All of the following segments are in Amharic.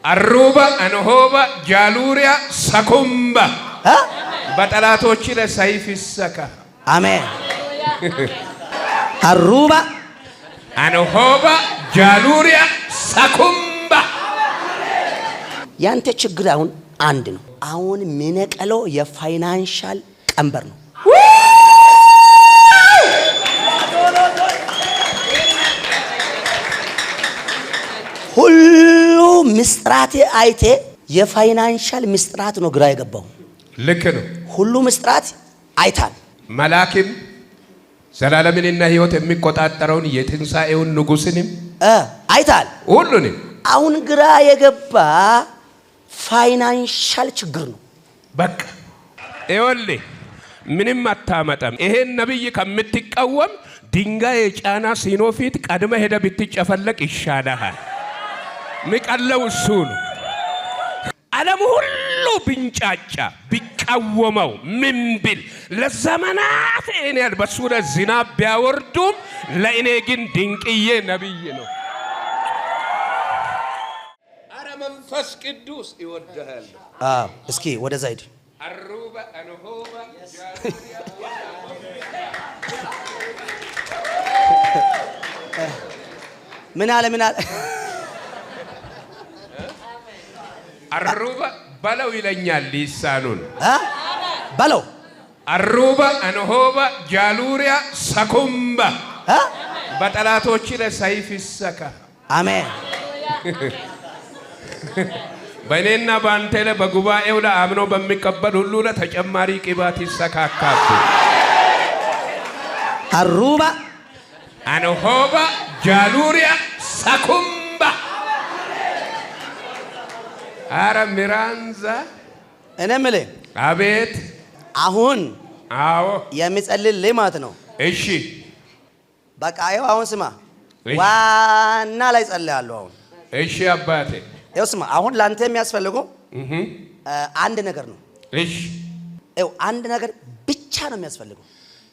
Arruba Anohoba Jaluria Sakumba. Batalatochi le saifisaka. Amen. Arruba Anohoba Jaluria Sakumba. ያንተ ችግር አሁን አንድ ነው። አሁን ሚነቀለው የፋይናንሻል ቀንበር ነው። ሁሉ ምስጥራት አይቴ የፋይናንሻል ምስጥራት ነው ግራ የገባው። ልክ ነው። ሁሉ ምስጥራት አይታል። መላክም ዘላለምንና ሕይወት የሚቆጣጠረውን የትንሣኤውን ንጉሥንም አይታል። ሁሉንም አሁን ግራ የገባ ፋይናንሻል ችግር ነው። በቃ ይኸውልህ ምንም አታመጣም። ይሄን ነብይ ከምትቃወም ድንጋይ የጫና ሲኖ ፊት ቀድመ ሄደ ብትጨፈለቅ ይሻላል። ምቀለው እሱ ነው። ዓለም ሁሉ ብንጫጫ ቢቃወመው ምን ቢል ለዘመናት እኔ በሱ ላይ ዝናብ ቢያወርዱም ለእኔ ግን ድንቅዬ ነብይ ነው። አረ መንፈስ ቅዱስ ይወደሃል። እስኪ ወደዛ ሂድ። አሩባ አንሆባ ምን አለ አሩባ በለው ይለኛል ሊሳኑን በለው አሩባ አንሆባ ጃሉሪያ ሰኩምባ በጠላቶች ላይ ሰይፍ ይሰካ። አሜን። በእኔና በአንተ ላይ በጉባኤው ላይ አምኖ በሚቀበል ሁሉ ላይ ተጨማሪ ቅባት ይሰካካሉ። አሩባ አንሆባ ጃሉሪያ ሰኩምባ አረ ሚራንዛ እኔ የምልህ አቤት። አሁን አዎ የሚጸልልህ ማለት ነው። እሺ በቃ ይኸው አሁን ስማ፣ ዋና ላይ ጸልያለሁ አሁን። እሺ አባቴ ይኸው ስማ፣ አሁን ላንተ የሚያስፈልገው አንድ ነገር ነው። እሺ ይኸው አንድ ነገር ብቻ ነው የሚያስፈልገው።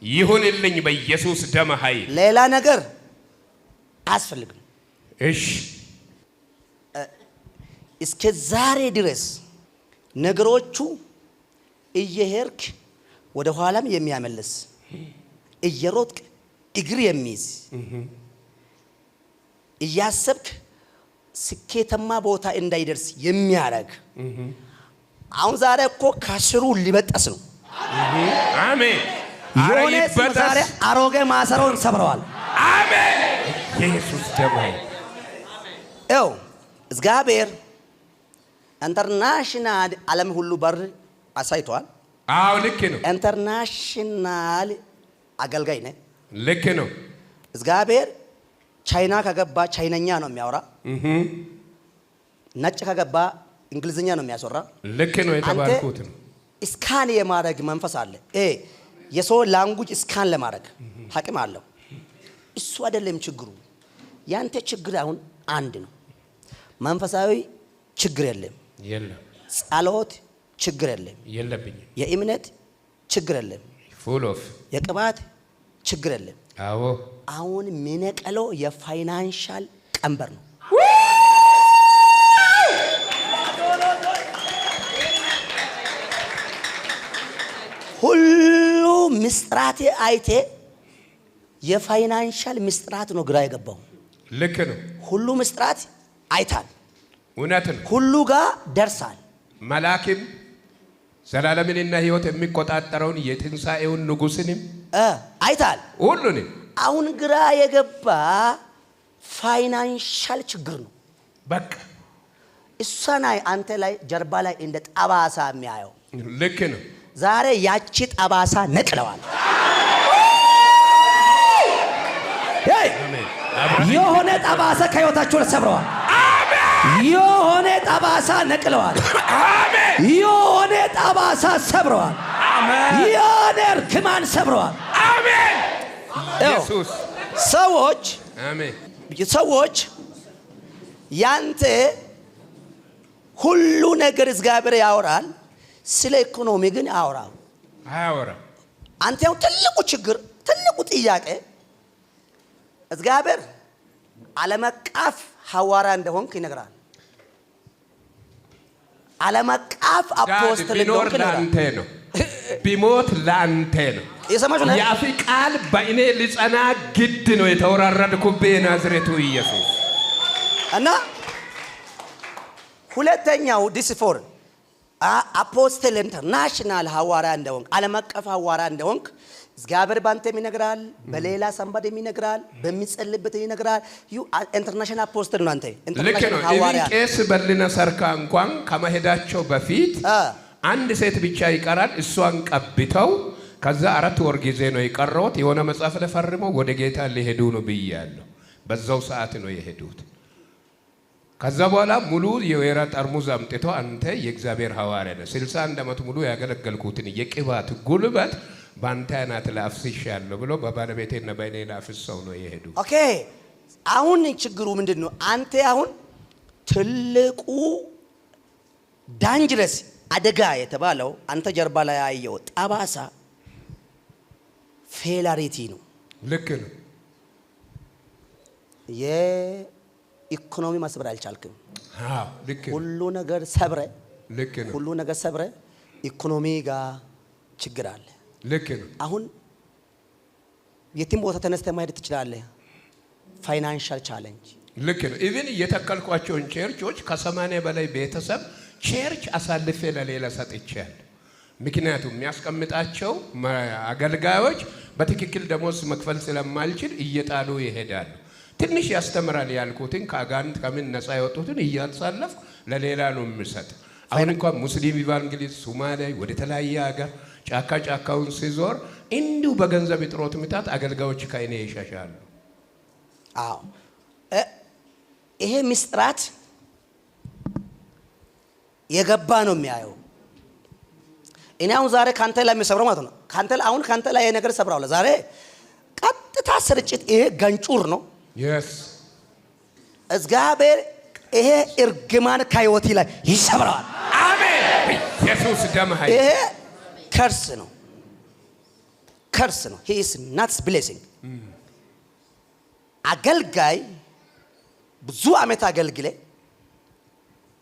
ይሁንልኝ በኢየሱስ ደም ኃይል። ሌላ ነገር አያስፈልግም። እሺ እስከ ዛሬ ድረስ ነገሮቹ እየሄድክ ወደ ኋላም የሚያመልስ እየሮጥክ እግር የሚይዝ እያሰብክ ስኬታማ ቦታ እንዳይደርስ የሚያደርግ አሁን ዛሬ እኮ ከስሩ ሊበጠስ ነው። አሜን። የሆነ ዛሬ አሮጌ ማሰሮን ሰብረዋል። አሜን። ኢየሱስ ደም ኃይል ኤው እግዚአብሔር ኢንተርናሽናል ዓለም ሁሉ በር አሳይቷል። አዎ ልክ ነው። ኢንተርናሽናል አገልጋይ ነህ። ልክ ነው። እግዚአብሔር ቻይና ከገባ ቻይነኛ ነው የሚያወራ። ነጭ ከገባ እንግሊዝኛ ነው የሚያስወራ። ልክ ነው። የተባልኩት ነው። ስካን የማድረግ መንፈስ አለ። የሰው ላንጉጅ ስካን ለማድረግ አቅም አለው። እሱ አይደለም ችግሩ። ያንተ ችግር አሁን አንድ ነው። መንፈሳዊ ችግር የለም። ጸሎት ችግር የለም። የእምነት ችግር የለም። ፉል ኦፍ የቅባት ችግር የለም። አዎ አሁን ሚነቀለው የፋይናንሻል ቀንበር ነው። ሁሉ ምስጥራት አይቴ የፋይናንሻል ምስጥራት ነው ግራ የገባው። ልክ ነው። ሁሉ ምስጥራት አይታል። እውነት ነው። ሁሉ ጋር ደርሳል። መላክም ዘላለምንና ሕይወት የሚቆጣጠረውን የትንሣኤውን ንጉሥንም አይታል። ሁሉንም አሁን ግራ የገባ ፋይናንሻል ችግር ነው። በቃ እሷን አንተ ላይ ጀርባ ላይ እንደ ጠባሳ የሚያየው። ልክ ነው። ዛሬ ያቺ ጠባሳ ነቅለዋል። የሆነ ጠባሳ ከህይወታችሁ ሰብረዋል። የሆነ ጠባሳ ነቅለዋል። የሆነ ጠባሳ ሰብረዋል። የሆነ እርግማን ሰብረዋል። አሜን። ኢየሱስ ሰዎች ያንተ ሁሉ ነገር እግዚአብሔር ያወራል። ስለ ኢኮኖሚ ግን አያወራም። አንተ ያው ትልቁ ችግር ትልቁ ጥያቄ እግዚአብሔር ዓለም አቀፍ ሐዋርያ እንደሆንክ ይነግራል። ዓለም አቀፍ አፖስትል ቢኖር ላንተ ነው፣ ቢሞት ላንተ ነው። የሰማችሁ ነው። የአፍ ቃል በእኔ ሊጸና ግድ ነው። የተወራረድኩብህ ናዝሬቱ ኢየሱስ እና ሁለተኛው ዲስፎር አፖስትል ኢንተርናሽናል ሐዋርያ እንደሆንክ ዓለም አቀፍ ሐዋርያ እንደሆንክ እግዚአብሔር ባንተም ይነግራል፣ በሌላ ሰንበድም ይነግራል፣ በሚጸልይበት ይነግራል። ዩ ኢንተርናሽናል አፖስትል ነው አንተ ኢንተርናሽናል ሐዋርያ። ቄስ በልና ሰርካ እንኳን ከመሄዳቸው በፊት አንድ ሴት ብቻ ይቀራል። እሷን ቀብተው ከዛ 4 ወር ጊዜ ነው የቀረውት። የሆነ መጽሐፍ ላይ ፈርመው ወደ ጌታ ሊሄዱ ነው ብያለሁ። በዛው ሰዓት ነው የሄዱት። ከዛ በኋላ ሙሉ የወይራ ጠርሙዝ አምጥተው አንተ የእግዚአብሔር ሐዋርያ ነህ፣ 61 ዓመት ሙሉ ያገለገልኩትን የቅባት ጉልበት ባንተ ናት ላፍስሻለሁ ብሎ በባለቤቴና በእኔ ላፍሰው ነው የሄዱ። ኦኬ አሁን ችግሩ ምንድነው? አንተ አሁን ትልቁ ዳንጀረስ አደጋ የተባለው አንተ ጀርባ ላይ ያየው ጠባሳ ፌላሪቲ ነው። ልክ ነው። የኢኮኖሚ መስበር አልቻልክም። አዎ ልክ ነው። ሁሉ ነገር ሰብረ፣ ልክ ነው። ሁሉ ነገር ሰብረ፣ ኢኮኖሚ ጋር ችግር አለ። ልክ ነው። አሁን የትም ቦታ ተነስተህ ማሄድ ትችላለህ። ፋይናንሻል ቻሌንጅ ልክ ነው። ኢቭን የተከልኳቸውን ቸርቾች ከ80 በላይ ቤተሰብ ቸርች አሳልፌ ለሌላ ሰጥቻለሁ። ምክንያቱም የሚያስቀምጣቸው አገልጋዮች በትክክል ደሞዝ መክፈል ስለማልችል እየጣሉ ይሄዳሉ። ትንሽ ያስተምራል ያልኩትን ከአጋንንት ከምን ነፃ ያወጡትን እያሳለፍኩ ለሌላ ነው የምሰጥ። አሁን እንኳን ሙስሊም ኢቫንጌሊስት ሶማሌ ወደ ተለያየ ሀገር ጫካ ጫካውን ሲዞር እንዲሁ በገንዘብ እጥሮት ምታት አገልጋዮች ከእኔ ይሻሻሉ። አዎ ይሄ ምስጢራት የገባ ነው የሚያየው። እኔ አሁን ዛሬ ካንተ ላይ የሚሰብረው ማለት ነው። ካንተ ላይ ነገር ሰብራው ዛሬ ቀጥታ ስርጭት ይሄ ገንጩር ነው። yes እግዚአብሔር ይሄ እርግማን ከህይወት ላይ ይሰብራል። አሜን። ኢየሱስ ደም ኃይል ይሄ ከርስ ነው። he is not blessing። አገልጋይ ብዙ ዓመት አገልግለ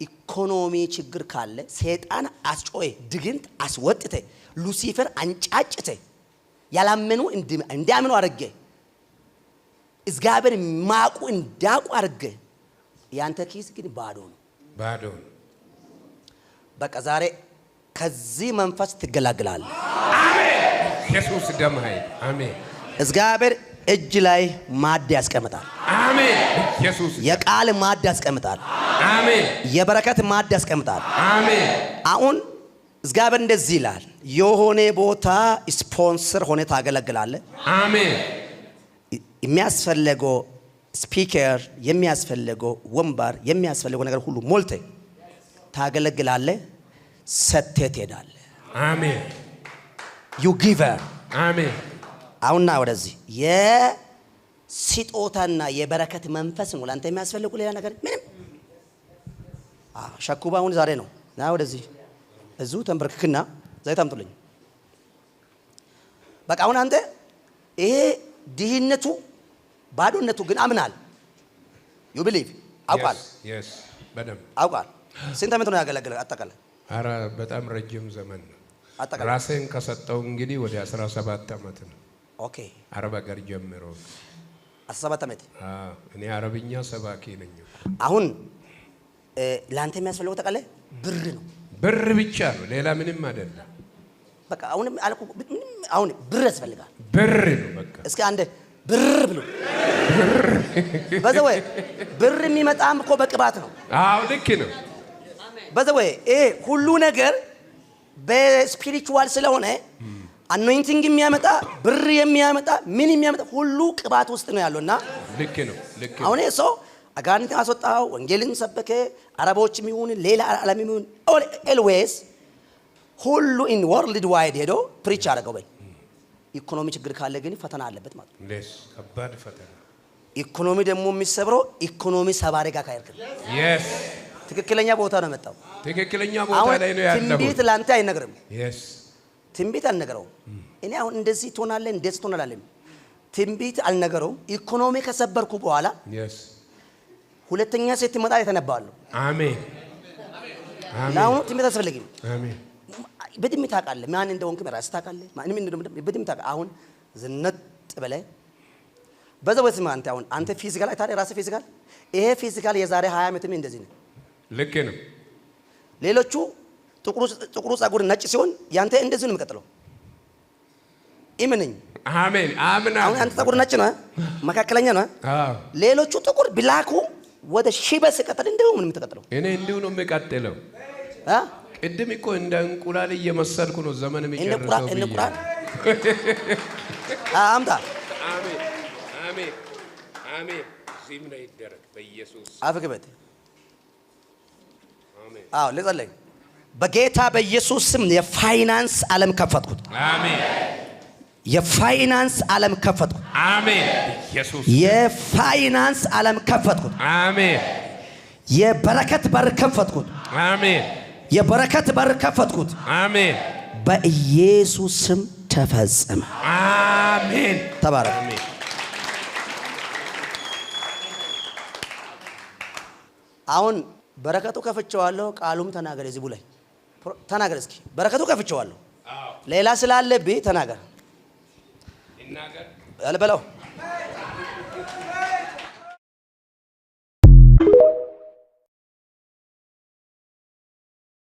ኢኮኖሚ ችግር ካለ ሰይጣን አስጮይ ድግንት አስወጥተ ሉሲፈር አንጫጭተ ያላመኑ እንዲያምኑ አድርገ እግዚአብሔር ማቁ እንዳቁ አድርገ ያንተ ኪስ ግን ባዶ ነው። በቃ ዛሬ ከዚህ መንፈስ ትገላግላለህ። አሜን። ኢየሱስ ደም ኃይል አሜን። እግዚአብሔር እጅ ላይ ማድ ያስቀምጣል። አሜን። ኢየሱስ የቃል ማድ ያስቀምጣል። አሜን። የበረከት ማድ ያስቀምጣል። አሜን። አሁን እግዚአብሔር እንደዚህ ይላል፣ የሆነ ቦታ ስፖንሰር ሆነ ታገለግላለህ። አሜን። የሚያስፈልገው ስፒከር፣ የሚያስፈልገው ወንበር፣ የሚያስፈልገው ነገር ሁሉ ሞልተ ታገለግላለህ። ሰጥተህ ትሄዳለህ። አሜን። ዩ ጊቨር አሜን። አሁንና ወደዚህ የስጦታና የበረከት መንፈስ ነው ላንተ የሚያስፈልጉ ሌላ ነገር ምንም። ሸኩባ አሁን ዛሬ ነው ና ወደዚህ እዚሁ ተንበርክክና ዘይት አምጡልኝ። በቃ አሁን አንተ ይሄ ድህነቱ ባዶነቱ ግን አምናል። ዩ ቢሊቭ አውቃል። yes በደም አውቃል። ስንት ዓመት ነው ያገለገለ አጠቃላይ? አረ በጣም ረጅም ዘመን ነው። አጠቃላይ ራሴን ከሰጠው እንግዲህ ወደ 17 ዓመት ነው። ኦኬ አረብ ሀገር ጀምሮ 17 ዓመት። እኔ አረብኛ ሰባኪ ነኝ። አሁን ላንተ የሚያስፈልገው ተቀለ ብር ነው። ብር ብቻ ነው፣ ሌላ ምንም አይደለም። በቃ አሁን አልኩ ምንም አሁን ብር ያስፈልጋል። ብር ነው በቃ። እስኪ አንድ ብር ብሎ በዘወይ ብር የሚመጣም እኮ በቅባት ነው። አዎ ልክ ነው። በዘወይ ሁሉ ነገር በስፒሪቹዋል ስለሆነ አኖይንቲንግ የሚያመጣ ብር የሚያመጣ ምን የሚያመጣ ሁሉ ቅባት ውስጥ ነው ያለውና ልክ ነው። ልክ ነው። አሁን ሰው አጋንንት አስወጣው፣ ወንጌልን ሰበከ፣ አረቦችም ይሁን ሌላ ዓለም ይሁን ኤልዌስ ሁሉ ኢን ወርልድ ዋይድ ሄዶ ፕሪች አደረገው። በይ ኢኮኖሚ ችግር ካለ ግን ፈተና አለበት ማለት ነው። ለስ ከባድ ፈተና። ኢኮኖሚ ደግሞ የሚሰብረው ኢኮኖሚ ሰባሪ ጋር ካይርክ yes ትክክለኛ ቦታ ነው መጣው። ትክክለኛ ቦታ ላይ ነው ያለው። ትንቢት ላንተ አይነግርም። yes ትንቢት አልነገረው። እኔ አሁን እንደዚህ ትሆናለህ እንደዚህ ትሆናለህ ትንቢት አልነገረው። ኢኮኖሚ ከሰበርኩ በኋላ yes ሁለተኛ ሴት መጣ የተነባሉ። አሜን ለአሁኑ ትንቢት አያስፈልግም። አሜን። በድምፅ ታውቃለህ ማን እንደሆንክ ራስህ ታውቃለህ። ማንም በድምፅ ታውቃለህ። አሁን ዝነጥ ብለህ በዛው በስመ አንተ ፊዚካል አይታለህ ራስህ ፊዚካል ይሄ ፊዚካል የዛሬ 20 ዓመትም እንደዚህ ነው። ልክ ነው። ሌሎቹ ጥቁሩ ጸጉር ነጭ ሲሆን ያንተ እንደዚህ ነው የሚቀጥለው። ኢምንኝ አሜን። አምና አሁን አንተ ጸጉር ነጭ ነው መካከለኛ ነው። አዎ ሌሎቹ ጥቁር ብላኩ ወደ ሺበስ ቀጥል እንደው ምን የምትቀጥለው? እኔ እንዲሁ ነው የሚቀጥለው። ቅድም እኮ እንደ እንቁላል እየመሰልኩ ነው ዘመን የሚጨርሰው። እንደ እንቁላል አምጣ። አሜን አሜን አሜን። ዚም ላይ ይደረግ በኢየሱስ አፍግበት። አሜን። አዎ ለጸለይ በጌታ በኢየሱስ ስም የፋይናንስ ዓለም ከፈትኩት። አሜን። የፋይናንስ ዓለም ከፈትኩት። አሜን። ኢየሱስ የፋይናንስ ዓለም ከፈትኩት። አሜን። የበረከት በር ከፈትኩት። አሜን። የበረከት በር ከፈትኩት። አሜን። በኢየሱስ ስም ተፈጸመ። አሜን። ተባረክ። አሁን በረከቱ ከፍቼዋለሁ። ቃሉም ተናገር። እዚህ ላይ ተናገር እስኪ። በረከቱ ከፍቼዋለሁ። ሌላ ስላለብኝ ተናገር። ይናገር በለው።